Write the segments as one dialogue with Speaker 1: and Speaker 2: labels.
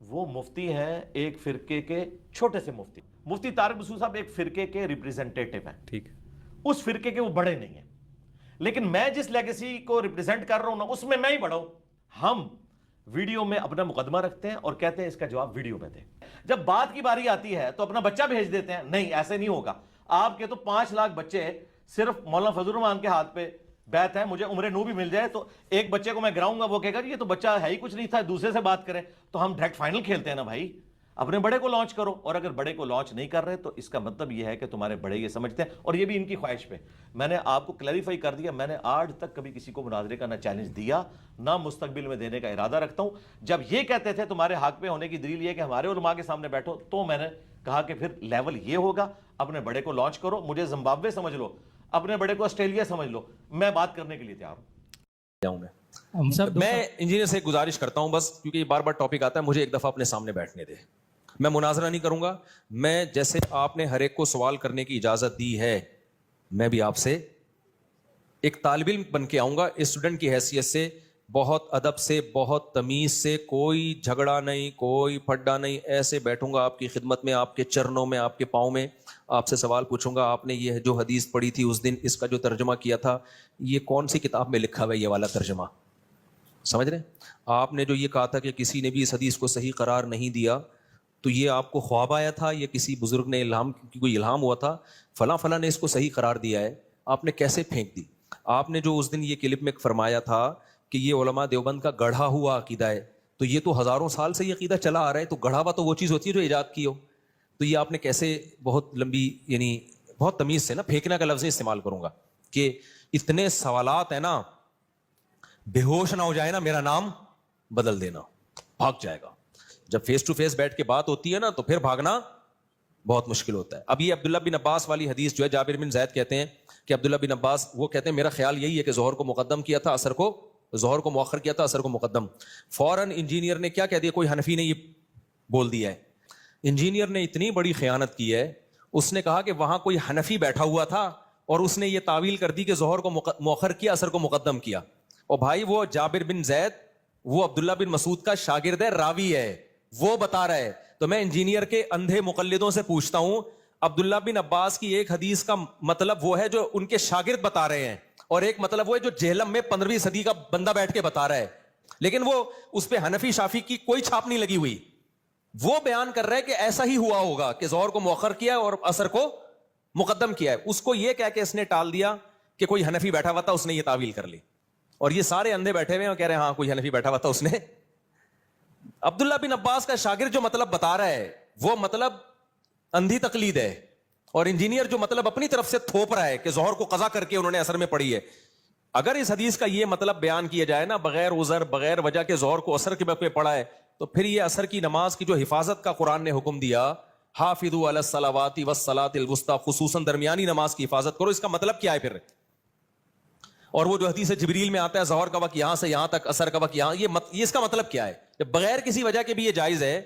Speaker 1: وہ مفتی ہیں ایک فرقے کے چھوٹے سے مفتی. مفتی طارق مسعود صاحب ایک فرقے کے ریپریزنٹیٹو ہیں.
Speaker 2: ٹھیک.
Speaker 1: اس فرقے کے وہ بڑے نہیں ہیں, لیکن میں جس لیگیسی کو ریپریزنٹ کر رہا ہوں نا, اس میں ہی بڑا ہوں. ہم ویڈیو میں اپنا مقدمہ رکھتے ہیں اور کہتے ہیں اس کا جواب ویڈیو میں دیں. جب بات کی باری آتی ہے تو اپنا بچہ بھیج دیتے ہیں. نہیں, ایسے نہیں ہوگا. آپ کے تو 5 لاکھ بچے صرف مولانا فضل الرحمان کے ہاتھ پہ بیت ہے. مجھے عمر نو بھی مل جائے تو ایک بچے کو میں گراؤں گا, وہ کہے گا یہ تو بچہ ہے ہی کچھ نہیں تھا, دوسرے سے بات کریں. تو ہم ڈائریکٹ فائنل کھیلتے ہیں نا بھائی. اپنے بڑے کو لانچ کرو, اور اگر بڑے کو لانچ نہیں کر رہے تو اس کا مطلب یہ ہے کہ تمہارے بڑے یہ سمجھتے ہیں, اور یہ بھی ان کی خواہش پہ. میں نے آپ کو کلیریفائی کر دیا, میں نے آج تک کبھی کسی کو مناظرے کا نہ چیلنج دیا, نہ مستقبل میں دینے کا ارادہ رکھتا ہوں. جب یہ کہتے تھے تمہارے حق پہ ہونے کی دلیل یہ کہ ہمارے علماء کے سامنے بیٹھو, تو میں نے کہا کہ پھر لیول یہ ہوگا, اپنے بڑے کو لانچ کرو. مجھے زمبابوے سمجھ لو, اپنے بڑے کو آسٹریلیا سمجھ لو, میں بات کرنے کے لیے تیار ہوں.
Speaker 2: جاؤں میں انجینئر سے گزارش کرتا ہوں بس, کیونکہ یہ بار بار ٹاپک آتا ہے, مجھے ایک دفعہ اپنے سامنے بیٹھنے دے. میں مناظرہ نہیں کروں گا. میں جیسے آپ نے ہر ایک کو سوال کرنے کی اجازت دی ہے, میں بھی آپ سے ایک طالب علم بن کے آؤں گا, اسٹوڈنٹ کی حیثیت سے, بہت ادب سے, بہت تمیز سے, کوئی جھگڑا نہیں, کوئی پھڈا نہیں, ایسے بیٹھوں گا آپ کی خدمت میں, آپ کے چرنوں میں, آپ کے پاؤں میں, آپ سے سوال پوچھوں گا. آپ نے یہ جو حدیث پڑھی تھی اس دن, اس کا جو ترجمہ کیا تھا, یہ کون سی کتاب میں لکھا ہوا ہے یہ والا ترجمہ؟ سمجھ رہے ہیں؟ آپ نے جو یہ کہا تھا کہ کسی نے بھی اس حدیث کو صحیح قرار نہیں دیا, تو یہ آپ کو خواب آیا تھا, یہ کسی بزرگ نے کوئی الہام ہوا تھا, فلاں فلاں نے اس کو صحیح قرار دیا ہے, آپ نے کیسے پھینک دی؟ آپ نے جو اس دن یہ کلپ میں فرمایا تھا کہ یہ علماء دیوبند کا گڑھا ہوا عقیدہ ہے, تو یہ تو ہزاروں سال سے یہ عقیدہ چلا آ رہا ہے, تو گڑھا ہوا تو وہ چیز ہوتی ہے جو ایجاد کی ہو. تو یہ آپ نے کیسے بہت لمبی, یعنی بہت تمیز سے نا, پھینکنے کا لفظ استعمال کروں گا کہ اتنے سوالات ہیں نا, بے ہوش نہ ہو جائے نا, میرا نام بدل دینا, بھاگ جائے گا. جب فیس ٹو فیس بیٹھ کے بات ہوتی ہے نا, تو پھر بھاگنا بہت مشکل ہوتا ہے. اب یہ عبداللہ بن عباس والی حدیث جو ہے, جابر بن زید کہتے ہیں کہ عبداللہ بن عباس وہ کہتے ہیں میرا خیال یہی ہے کہ ظہر کو مقدم کیا تھا, عصر کو, ظہر کو مؤخر کیا تھا, عصر کو مقدم. فوراً انجینئر نے کیا کہہ دیا, کوئی حنفی نے یہ بول دیا ہے. انجینئر نے اتنی بڑی خیانت کی ہے, اس نے کہا کہ وہاں کوئی حنفی بیٹھا ہوا تھا اور اس نے یہ تعویل کر دی کہ ظہر کو مؤخر کیا, عصر کو مقدم کیا. اور بھائی وہ جابر بن زید وہ عبداللہ بن مسعود کا شاگرد ہے, راوی ہے, وہ بتا رہا ہے. تو میں انجینئر کے اندھے مقلدوں سے پوچھتا ہوں, عبداللہ بن عباس کی ایک حدیث کا مطلب وہ ہے جو ان کے شاگرد بتا رہے ہیں, اور ایک مطلب وہ ہے جو جہلم میں 15ویں صدی کا بندہ بیٹھ کے بتا رہا ہے, لیکن وہ اس پہ حنفی شافی کی کوئی چھاپ نہیں لگی ہوئی. وہ بیان کر رہا ہے کہ ایسا ہی ہوا ہوگا کہ ظہر کو مؤخر کیا اور عصر کو مقدم کیا ہے. اس کو یہ کہہ کے اس نے ٹال دیا کہ کوئی حنفی بیٹھا ہوا تھا, اس نے یہ تعویل کر لی. اور یہ سارے اندھے بیٹھے ہوئے ہیں اور کہہ رہے ہیں ہاں کوئی حنفی بیٹھا ہوا تھا, اس نے. عبداللہ بن عباس کا شاگرد جو مطلب بتا رہا ہے وہ مطلب اندھی تقلید ہے, اور انجینئر جو مطلب اپنی طرف سے تھوپ رہا ہے کہ ظہر کو قضا کر کے انہوں نے عصر میں پڑھی ہے. اگر اس حدیث کا یہ مطلب بیان کیا جائے نا, بغیر عذر بغیر وجہ کے ظہر کو عصر کے وقت میں پڑھا ہے, تو پھر یہ عصر کی نماز کی جو حفاظت کا قرآن نے حکم دیا, حافظوا علی الصلوات والصلاۃ الوسطی, خصوصاً درمیانی نماز کی حفاظت کرو, اس کا مطلب کیا ہے پھر؟ اور وہ جو حدیث جبریل میں آتا ہے ظہر کا وقت یہاں سے یہاں تک, عصر کا وقت یہاں, یہ اس کا مطلب کیا ہے؟ جب بغیر کسی وجہ کے بھی یہ جائز ہے,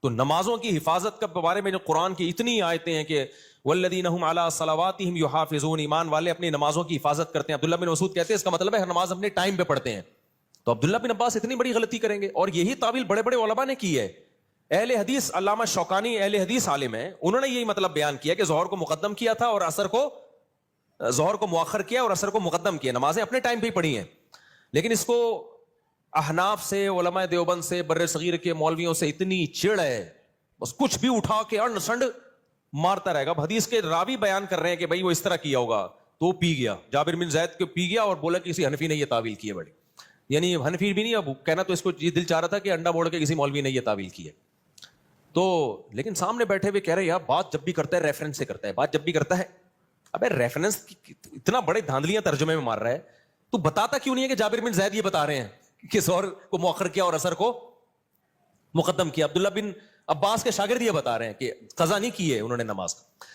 Speaker 2: تو نمازوں کی حفاظت کے بارے میں جو قرآن کی اتنی آیتیں ہیں کہ والذین هم علی صلواتہم یحافظون, ایمان والے اپنی نمازوں کی حفاظت کرتے ہیں. عبداللہ بن مسعود کہتے ہیں اس کا مطلب ہے ہر نماز اپنے ٹائم پہ پڑھتے ہیں. تو عبداللہ بن عباس اتنی بڑی غلطی کریں گے؟ اور یہی تعویل بڑے بڑے علماء نے کی ہے. اہل حدیث علامہ شوکانی اہل حدیث عالم ہیں, انہوں نے یہی مطلب بیان کیا کہ ظہر کو مقدم کیا تھا اور عصر کو, ظہر کو مؤخر کیا اور عصر کو مقدم کیا, نمازیں اپنے ٹائم پہ ہی پڑھی ہیں. لیکن اس کو احناف سے, علماء دیوبند سے, بر صغیر کے مولویوں سے اتنی چڑ ہے, بس کچھ بھی اٹھا کے انڈ سنڈ مارتا رہے گا. حدیث کے راوی بیان کر رہے ہیں کہ بھائی وہ اس طرح کیا ہوگا, تو پی گیا, جابر بن زید کو پی گیا اور بولا کہ کسی حنفی نے یہ تعویل کی ہے. بڑی یعنی حنفی بھی نہیں, اب کہنا تو اس کو یہ دل چاہ رہا تھا کہ انڈا بوڑ کے کسی مولوی نے یہ تعویل کی ہے. تو لیکن سامنے بیٹھے ہوئے کہہ رہے یار بات جب بھی کرتا ہے ریفرنس سے کرتا ہے, بات جب بھی کرتا ہے. ابے ریفرنس اتنا بڑے دھاندلیاں ترجمے میں مار رہا ہے, تو بتاتا کیوں نہیں ہے کہ جابر بن زید یہ بتا رہے ہیں کہ ظہر کو مؤخر کیا اور عصر کو مقدم کیا. عبداللہ بن عباس کے شاگرد یہ بتا رہے ہیں کہ قضا نہیں کی ہے انہوں نے نماز کا.